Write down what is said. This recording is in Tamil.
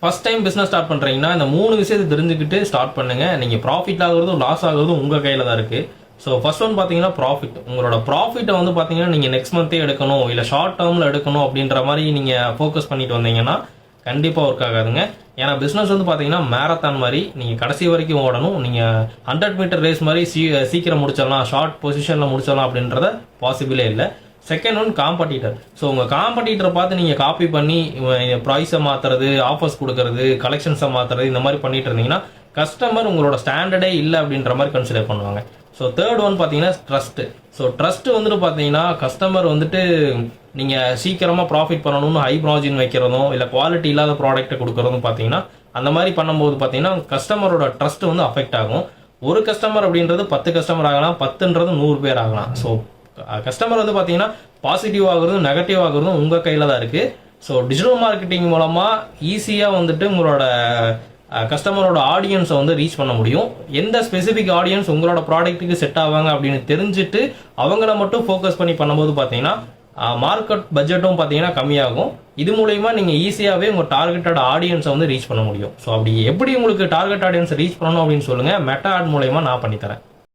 ஃபர்ஸ்ட் டைம் பிஸ்னஸ் ஸ்டார்ட் பண்ணுறீங்கன்னா இந்த 3 விஷயத்தை தெரிஞ்சுக்கிட்டு ஸ்டார்ட் பண்ணுங்க. நீங்கள் ப்ராஃபிட் ஆகுறதும் லாஸ் ஆகுறதும் உங்கள் கையில் தான் இருக்குது. ஸோ ஃபர்ஸ்ட் ஒன் பார்த்தீங்கன்னா ப்ராஃபிட். உங்களோட ப்ராஃபிட்டை வந்து பார்த்தீங்கன்னா நீங்கள் நெக்ஸ்ட் மந்த்தே எடுக்கணும், இல்லை ஷார்ட் டேர்மில் எடுக்கணும் அப்படின்ற மாதிரி நீங்கள் ஃபோக்கஸ் பண்ணிட்டு வந்தீங்கன்னா கண்டிப்பாக ஒர்க் ஆகாதுங்க. ஏன்னா பிஸ்னஸ் வந்து பார்த்தீங்கன்னா மேரத்தான் மாதிரி நீங்கள் கடைசி வரைக்கும் ஓடணும். நீங்கள் 100 மீட்டர் ரேஸ் மாதிரி சீக்கிரம் முடிச்சிடலாம், ஷார்ட் பொசிஷனில் முடிச்சிடலாம் அப்படின்றத பாசிபிளே இல்லை. Second one competitor. ஸோ உங்கள் காம்படிட்டரை பார்த்து நீங்கள் காப்பி பண்ணி ப்ரைஸை மாற்றுறது, ஆஃபர்ஸ் கொடுக்கறது, கலெக்ஷன்ஸை மாற்றுறது, இந்த மாதிரி பண்ணிட்டு இருந்தீங்கன்னா கஸ்டமர் உங்களோட ஸ்டாண்டர்டே இல்லை அப்படின்ற மாதிரி கன்சிடர் பண்ணுவாங்க. ஸோ தேர்ட் ஒன் பார்த்தீங்கன்னா ட்ரஸ்ட்டு. ஸோ ட்ரஸ்ட் வந்துட்டு பார்த்தீங்கன்னா கஸ்டமர் வந்துட்டு நீங்கள் சீக்கிரமாக ப்ராஃபிட் பண்ணணும்னு ஹை மார்ஜின் வைக்கிறதும் இல்லை குவாலிட்டி இல்லாத ப்ராடக்ட்டை கொடுக்குறதும் பார்த்தீங்கன்னா அந்த மாதிரி பண்ணும்போது பார்த்தீங்கன்னா கஸ்டமரோட ட்ரஸ்ட் வந்து அஃபெக்ட் ஆகும். ஒரு கஸ்டமர் அப்படின்றது 10 கஸ்டமர் ஆகலாம், 10ன்றது 100 பேர் ஆகலாம். ஸோ கஸ்டமர் வந்து பார்த்தீங்கன்னா பாசிட்டிவ் ஆகுறதும் நெகட்டிவ் ஆகுறதும் உங்கள் கையில் தான் இருக்குது. ஸோ டிஜிட்டல் மார்க்கெட்டிங் மூலமாக ஈஸியாக வந்துட்டு உங்களோட கஸ்டமரோட ஆடியன்ஸை வந்து ரீச் பண்ண முடியும். எந்த ஸ்பெசிஃபிக் ஆடியன்ஸ் உங்களோட ப்ராடக்ட்டுக்கு செட் ஆவாங்க அப்படின்னு தெரிஞ்சுட்டு அவங்கள மட்டும் ஃபோக்கஸ் பண்ணி பண்ணும்போது பார்த்தீங்கன்னா மார்க்கெட் பட்ஜெட்டும் பார்த்தீங்கன்னா கம்மியாகும். இது மூலயமா நீங்கள் ஈஸியாகவே உங்கள் டார்கெட்டட் ஆடியன்ஸை வந்து ரீச் பண்ண முடியும். ஸோ அப்படி எப்படி உங்களுக்கு டார்கெட் ஆடியன்ஸை ரீச் பண்ணணும் அப்படின்னு சொல்லுங்கள். மெட்டா ஆட் மூலயமா நான் பண்ணித்தரேன்.